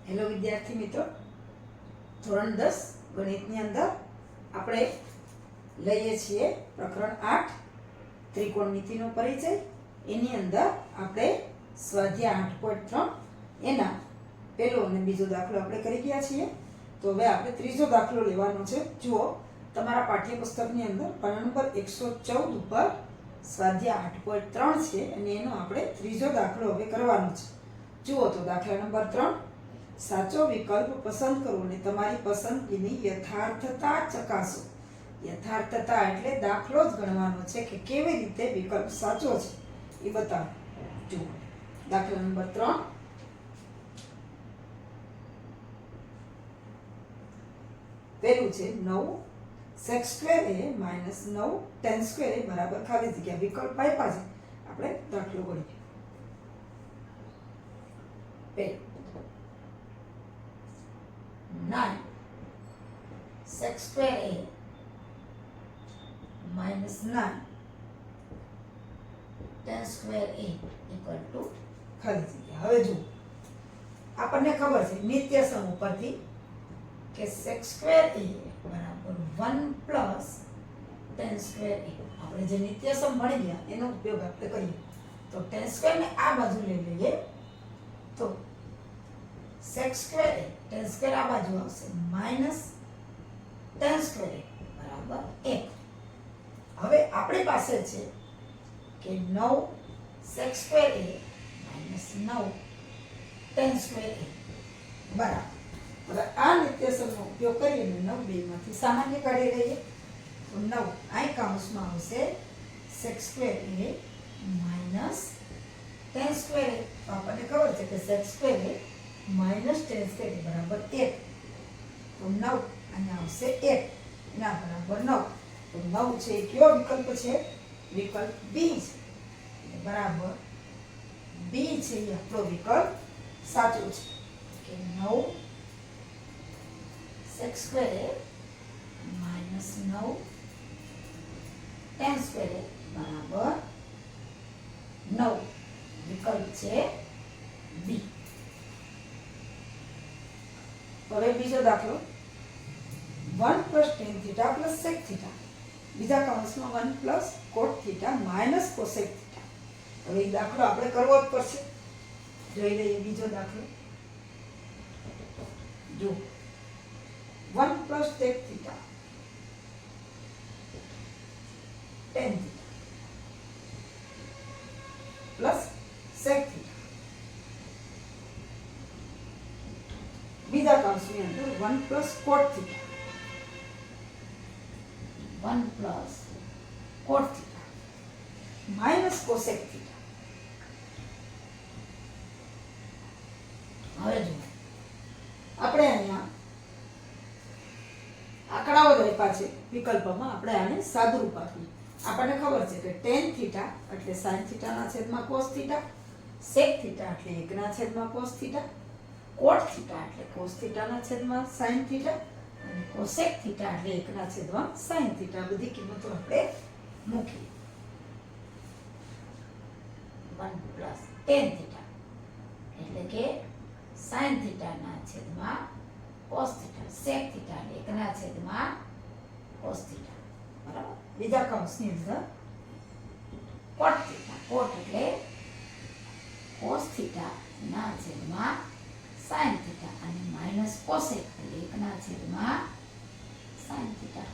Hello વિદ્યાર્થી મિત્રો, ધોરણ 10 ગણિતની અંદર આપણે લઈએ છીએ પ્રકરણ 8 ત્રિકોણમિતિનો પરિચય. એની અંદર આપણે સ્વાધ્યાય 8.3 એના પહેલો અને બીજો દાખલો આપણે કરી ગયા છીએ. તો હવે આપણે ત્રીજો દાખલો લેવાનો છે. જુઓ, તમારા પાઠ્યપુસ્તકની અંદર પાના નંબર 114 ઉપર સ્વાધ્યાય 8.3 છે અને એનો આપણે ત્રીજો દાખલો હવે કરવાનો છે. જુઓ તો દાખલા નંબર 3, સાચો વિકલ્પ પસંદ કરો અને તમારી પસંદગીની યથાર્થતા ચકાસો. યથાર્થતા એટલે દાખલો જ ગણવાનો છે કે કેવી રીતે વિકલ્પ સાચો છે એ બતાવો. જુઓ દાખલા નંબર 3, પહેલું છે 9 sec સ્ક્વેર એ -9 tan સ્ક્વેર એ બરાબર ખાલી જગ્યા. વિકલ્પ આપ્યા છે, આપણે દાખલો ગણીએ. પહેલું 9 sec square A -9 tan square A equal to ખાલી જગ્યા. હવે જુઓ, આપણને ખબર છે નિત્યસમ ઉપરથી કે sec સ્ક્વેર એ બરાબર 1 પ્લસ tan સ્ક્વેર એ. આપણે જે નિત્યસમ ભણી ગયા એનો ઉપયોગ આપણે કરીએ. તો tan સ્ક્વેર ને આ બાજુ લઈ લઈએ તો sec સ્ક્વેર એ tan સ્ક્વેર આ બાજુ આવશે માઈનસ tan સ્ક્વેર એ બરાબર 1. હવે આપણી પાસે છે કે 9 sec સ્ક્વેર એ -9 tan સ્ક્વેર એ બરાબર. હવે આ નિત્યસમનો ઉપયોગ કરીને 9 બેમાંથી સામાન્ય કાઢી લઈએ તો 9 આ કૌંસમાં આવશે sec સ્ક્વેર એ માઈનસ tan સ્ક્વેર એ. આપણને ખબર છે કે sec સ્ક્વેર એ માઈનસ tan સ્ક્વેર એ બરાબર 1. તો 9 અહીંયા આવશે 1 એના બરાબર 9. તો 9 છે એ કયો વિકલ્પ છે? વિકલ્પ બી છે. બરાબર બી છે એ આપણો વિકલ્પ સાચો છે કે 9 sec સ્ક્વેર એ -9 tan સ્ક્વેર એ બરાબર 9. વિકલ્પ છે બી. હવે બીજો દાખલો 1 + tan થીટા + sec થીટા. બીજા કૌંસમાં 1 + cot થીટા - cosec થીટા. હવે એ દાખલો આપણે કરવો જ પડશે. જોઈ લઈએ બીજો દાખલો. જો 1 + sec theta tan theta plus sec theta. બીજા કૌંસની અંદર 1 + cot theta 1 + cot theta - cosec theta. હવે જુઓ, આપણે અહીંયા આંકડાઓ જ આપ્યા છે વિકલ્પમાં. આપણે આને સાદુરૂપ આપીએ. આપણને ખબર છે કે tan થીટા એટલે sin થીટાના છેદમાં cos થીટા, sec થીટા એટલે 1/cos થીટા, cot થીટા એટલે cos થીટાના છેદમાં sin થીટા અને cosec થીટા એટલે 1/sin થીટા. બધી કિંમતો આપણે મૂકીએ. 1 + tan થીટા એટલે કે sin થીટાના છેદમાં cos થીટા, sec થીટા એટલે 1/cos થીટા. બરાબર. બીજા કૌંસની અંદર cot થીટા. cot એટલે cos થીટા ના છેદમાં sin થીટા અને -cosec એટલે 1/sin થીટા.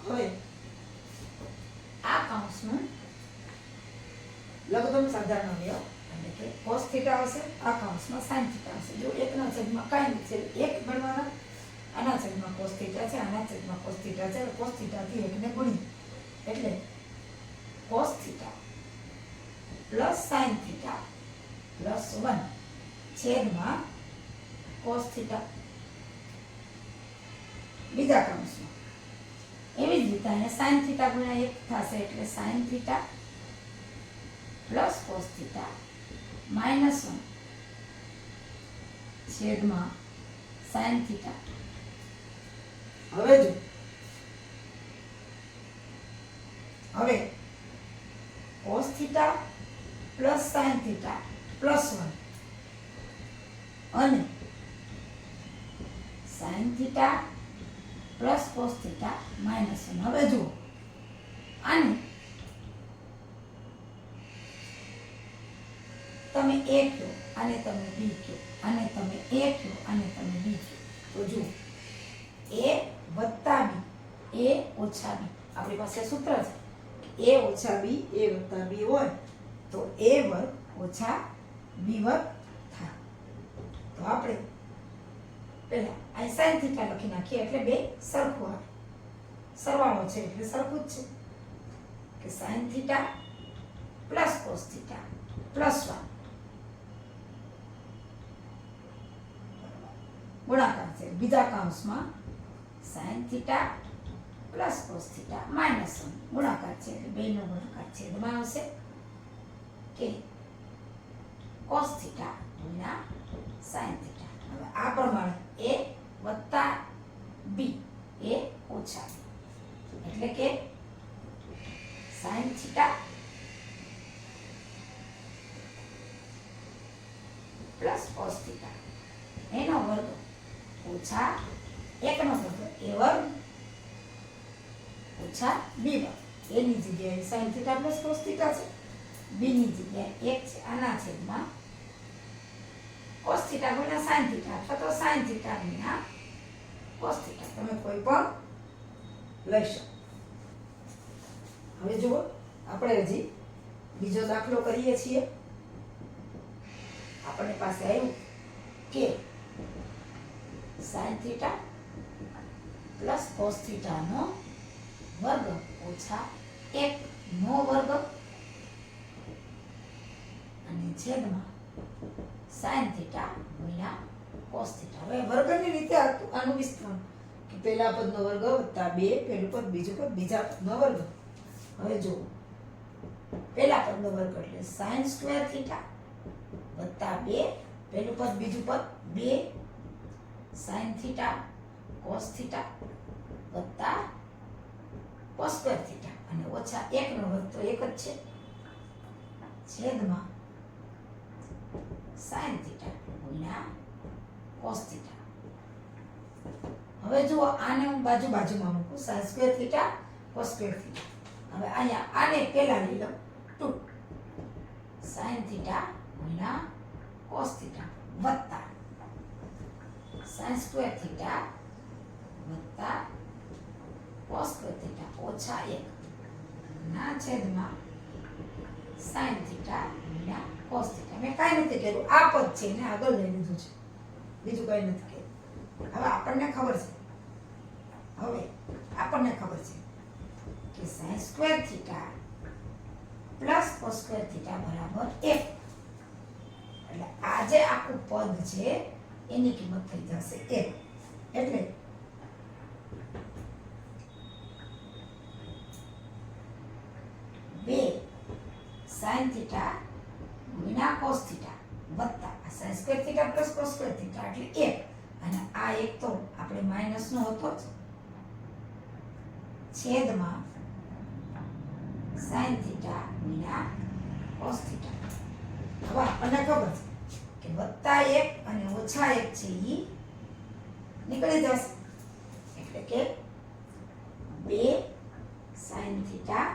હવે આ કૌંસનું લઘુત્તમ સાધારણ અવયવ એટલે કે cos થીટા આવશે, આ કૌંસમાં sin થીટા આવશે. જો 1/, કાંઈ નથી, 1 ગણવાના. આના છેદમાં cos થીટા છે, આના છેદમાં cos થીટા છે. cos થીટાથી 1 ને ગુણીએ એટલે cos theta plus sin theta plus 1 છેદમાં cos થીટા. બીજા કૌંસમાં એવી જ રીતે અહીંયા sin થીટા ગુણ્યા 1 થશે એટલે sin theta plus cos theta -1 છેદમાં sin થીટા. હવે જો, હવે cos theta plus sin theta plus 1 અને sign theta plus cos theta minus 1. હવે જુઓ આને તમે a કહો, આને તમે b કહો, આને તમે a કહો, આને તમે b કહો. તો જુઓ a વત્તા b, a ઓછા b. આપણી પાસે સૂત્ર છે a ઓછા b, a વત્તા b હોય તો a વર્ગ ઓછા b વર્ગ થાય. તો આપણે પહેલા આ સાઇન થીટા લખી નાખીએ એટલે બે સરખું આવે. સરવાળો છે એટલે સરખું જ છે કે sine theta plus cos theta plus 1 ગુણાકાર છે. બીજા કૌંસમાં sign theta plus cos theta minus 1 ગુણાકાર છે એટલે બેનો ગુણાકાર છેદમાં આવશે કે કોસ થીટા ગુણ્યા સાઇન થીટા. હવે આ પ્રમાણે a વત્તા b, a ઓછા b એટલે કે sine theta plus cos theta એનો વર્ગ ઓછા 1 નો વર્ગ a વર્ગ ઓછા b વર્ગ. a ની જગ્યાએ sign theta plus cos theta છે, b ની જગ્યાએ 1 છે. આના છેદમાં કોસ થીટા ગુણ્યા સાઇન થીટા અથવા તો સાઇન થીટા ગુણ્યા કોસ થીટા, તમે કોઈ પણ લઈ શકો. હવે જુઓ આપણે હજી બીજો દાખલો કરીએ છીએ. આપણને પાસે આવ્યું કે sine theta plus cos theta નો વર્ગ ઓછા 1 નો વર્ગ અને છેદમાં સાઇન થીટા ગુણ્યા કોસ થીટા. હવે વર્ગની રીતે આનું વિસ્તરણ કે પહેલા પદનો વર્ગ વત્તા 2, પહેલું પદ બીજું પદ બીજા પદનો વર્ગ. હવે જો પહેલા પદનો વર્ગ એટલે સાઇન સ્ક્વેર થીટા વત્તા 2, પહેલું પદ બીજું પદ 2 સાઇન થીટા કોસ થીટા વત્તા કોસ સ્ક્વેર થીટા અને ઓછા 1 નો વર્ગ તો 1 જ છે છેદમાં સાઇન થીટા ગુણ્યા કોસ થીટા. હવે જુઓ આને હું બાજુમાં મૂકું sine square theta cos square theta. હવે અહીંયા આને પહેલા લઈ લઉં 2 સાઇન થીટા ગુણ્યા કોસ થીટા વત્તા સાઇન સ્ક્વેર થીટા વત્તા કોસ સ્ક્વેર થીટા ઓછા 1 ના છેદમાં સાઇન થીટા ગુણ્યા કોસ થીટા. મેં કાંઈ નથી કર્યું, આ પદ છે એને આગળ લઈ લીધું છે, બીજું કંઈ નથી કર્યું. હવે આપણને ખબર છે કે sine square theta plus cos square theta બરાબર 1. એટલે આ જે આખું પદ છે એની કિંમત થઈ જશે 1. એટલે બે સાઇન થીટા ગુણ્યા કોસ થીટા વત્તા sine square theta plus cos square theta એટલે 1. અને આ 1 તો આપણે માઇનસ નો હતો જ છેદમાં સાઇન થીટા ગુણ્યા કોસ થીટા. હવે આપણને ખબર છે કે વત્તા 1 અને ઓછા 1 છે એ નીકળી જશે એટલે કે 2 સાઇન થીટા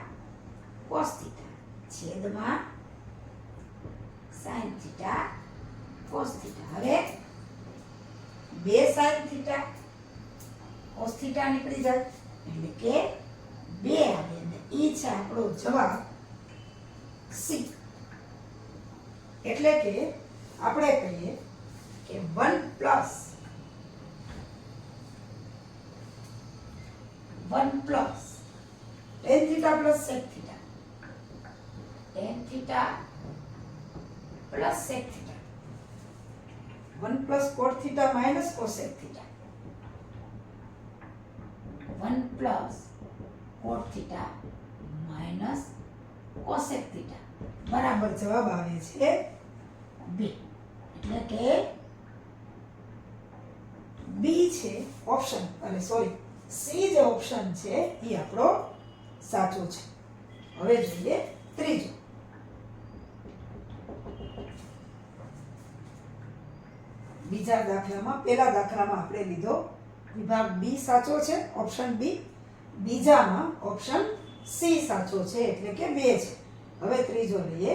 કોસ થીટા છેદમાં સાઇન થીટા કોસ થીટા. હવે 2 સાઇન થીટા કોસ થીટા નીકળી જાય એટલે કે 2 આવે અને ઈ છે આપણો જવાબ સી. એટલે કે આપણે કહીએ કે 1 plus tan theta plus sec theta, tan theta plus sec theta, 1 plus cot theta minus cosec theta, 1 plus cot theta minus cosec theta બરાબર જવાબ આવે છે બી. એટલે કે બી છે ઓપ્શન, અને સોરી સી જે ઓપ્શન છે એ આપણો સાચો છે. હવે જોઈએ ત્રીજો. બીજા દાખલામાં પહેલા દાખલામાં આપણે લીધો વિભાગ બી સાચો છે, ઓપ્શન બી. બીજામાં ઓપ્શન સી સાચો છે, એટલે કે 2 છે. હવે ત્રીજો લઈએ,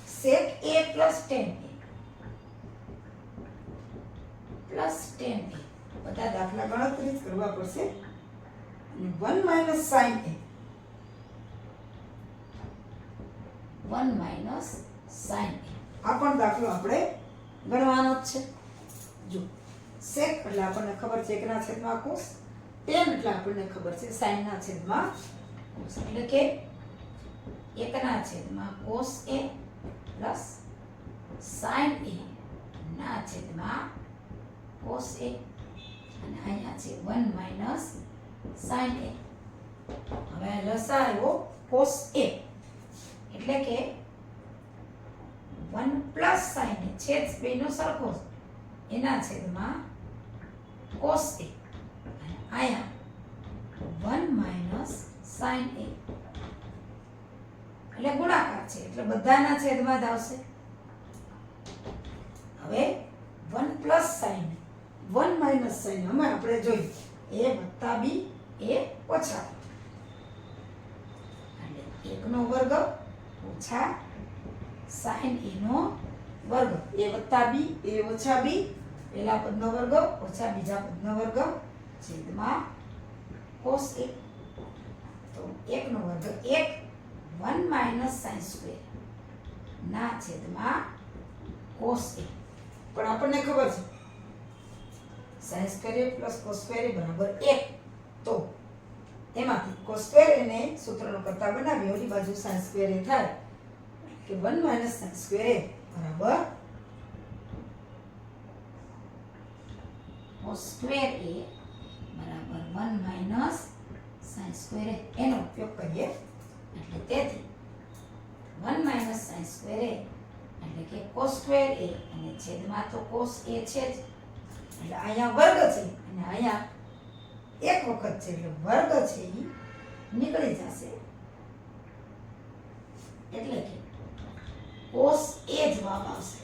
sec a plus tan a plus tan a. બધા દાખલા ગણતરી જ કરવા પડશે. અને 1 minus sin a, 1 minus sin a. આ પણ દાખલો આપણે ગણવાનો જ છે. જો sec એટલે આપણને ખબર છે 1/cos, tan એટલે આપણને ખબર છે sin ના છેદમાં cos, એટલે કે 1/cos a plus sin a ના છેદમાં cos a, અને અહીંયા છે 1 minus sin a. હવે લસા આવ્યો cos a, એટલે કે 1 plus sin a, છેદ બેનો સરખો એના છેદમાં cos a, અને અહીંયા 1 minus sin a, એટલે ગુણાકાર છે એટલે બધાના છેદમાં જ આવશે. હવે 1 plus sin, 1 minus sin, અમે આપણે જોઈએ a વત્તા b, a ઓછા, એટલે 1 નો વર્ગ ઓછા sin a નો વર્ગ, a વત્તા b, a ઓછા b, પહેલા પદનો વર્ગ ઓછા બીજા પદનો વર્ગ છેદમાં cos a. તો 1 નો વર્ગ 1 minus sin square ના છેદમાં cos a. પણ આપણને ખબર છે sin square plus cos square બરાબર 1. તો એમાંથી cos square એને સૂત્રનો કરતા બનાવી, ઓલી બાજુ sin square થાય કે 1 minus sin square બરાબર cos square a બરાબર 1 minus sin square a. એનો ઉપયોગ કરીએ એટલે તેથી 1 minus sin square a એટલે કે cos square a, અને છેદમાં તો cos a છે જ, એટલે અહીંયા વર્ગ છે અને અહીંયા એક વખત છે એટલે વર્ગ છે એ નીકળી જશે, એટલે કે cos a જવાબ આવશે.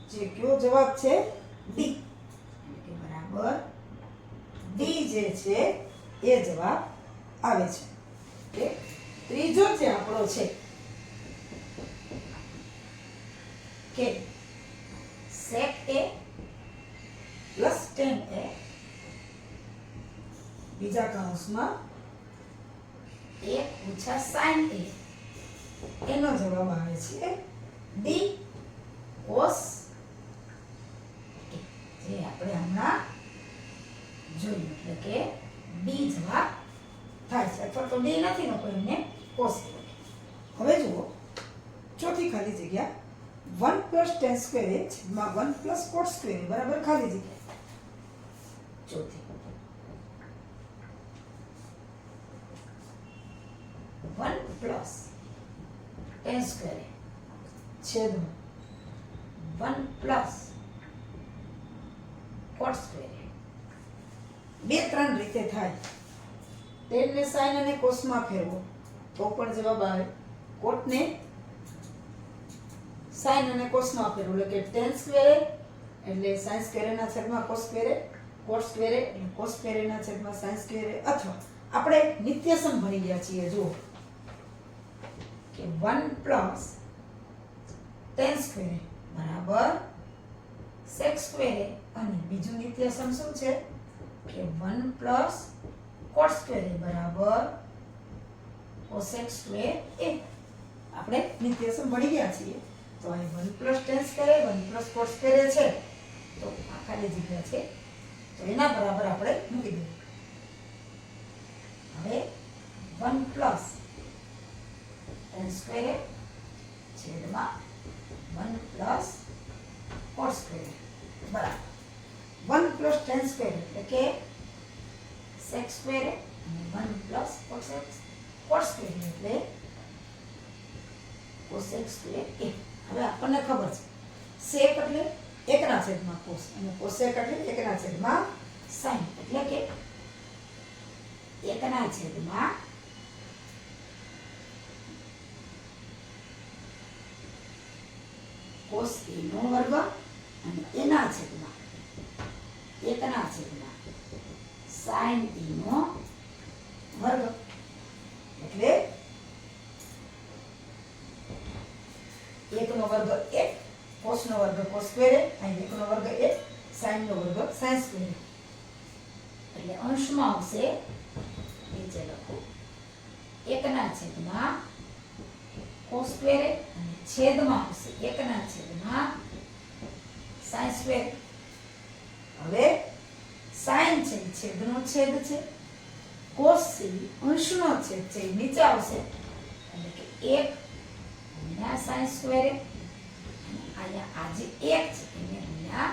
જે કયો જવાબ છે? ડી. એટલે કે બરાબર ડી જે છે એ જવાબ આવે છે. કે ત્રીજો જે આપણો છે કે sec a plus tan a બીજા કૌંસમાં 1 ઓછા sin a, એનો જવાબ આવે છે ડી cos a, જે આપણે હમણાં જોયું, એટલે કે ડી જવાબ થાય છે. અથવા તો ડી નથી લખો, એમને cos a. હવે જુઓ ચોથી ખાલી જગ્યા 1 plus tan square a છેદમાં 1 plus cot square a બરાબર ખાલી જગ્યા. ચોથી 1 plus tan square a છેદમાં 1 plus cot square a. 2-3 રીતે થાય. tan ને sin અને cos માં ફેરવો તો પણ જવાબ આવે. cot ને sin અને cos માં ફેરવો એટલે કે tan square એટલે sin square ના છેદમાં cos square, cot square એટલે cos square ના છેદમાં sin square. અથવા આપણે નિત્યસમ ભણી ગયા છીએ, જુઓ કે 1 plus tan square બરાબર sec square, અને બીજું નિત્યસમ શું છે કે 1 plus cot square બરાબર cosec square a. આપણે નિત્યસમ ભણી ગયા છીએ. તો અહીં 1 plus tan square, 1 plus cot square છે, તો આ ખાલી જગ્યા છે, તો એના બરાબર આપણે મૂકી દઈએ. હવે 1 plus tan square છેદમાં 1 plus cot square બરાબર 1 plus tan square એટલે કે sec square, અને 1 plus cot square એટલે cosec square a. હવે આપણને ખબર છે sec એટલે 1/cos, અને cosec એટલે 1/sin, એટલે કે 1/cos a નો વર્ગ અને એના છેદમાં 1 છેદમાં sin t નો વર્ગ. એટલે 1 નો વર્ગ 1, cos નો વર્ગ cos સ્ક્વેર અને 1 નો વર્ગ 1, sin નો વર્ગ sin સ્ક્વેર. એટલે અંશમાં આવશે નીચે લખો 1 છેદમાં cos સ્ક્વેર અને છેદમાં આવશે 1 છેદમાં sin સ્ક્વેર. હવે sin છે છેદનો છેદ છે, cos છે અંશનો છેદ છે, નીચે આવશે એટલે કે 1 ગુણ્યા sin સ્ક્વેર અને અહીંયા આ જે 1 છે એને ગુણ્યા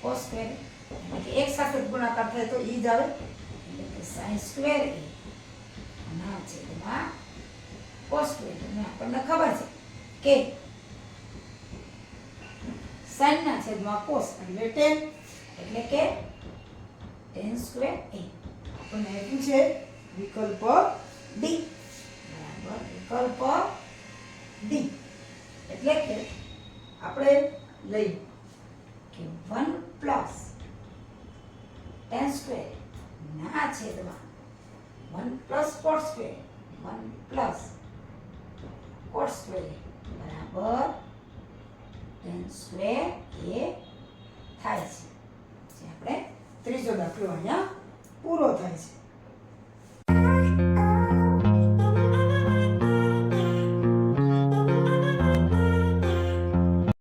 cos સ્ક્વેર. એટલે કે એક સાથે ગુણાકાર થાય તો ઈ જ આવે એટલે કે sin સ્ક્વેર એ ના છેદમાં cos સ્ક્વેર. અને આપણને ખબર છે કે sin ના છેદમાં cos એટલે tan, એટલે કે tan સ્ક્વેર a. આપણને આપ્યું છે વિકલ્પ ડી. બરાબર, વિકલ્પ ડી. એટલે કે આપણે લઈ કે 1 પ્લસ tan સ્ક્વેર ના છેદમાં 1 plus cot square 1 plus cot square બરાબર tan સ્ક્વેર એ થાય છે. જે આપણે ત્રીજો દાખલો અહીંયા પૂરો થાય છે.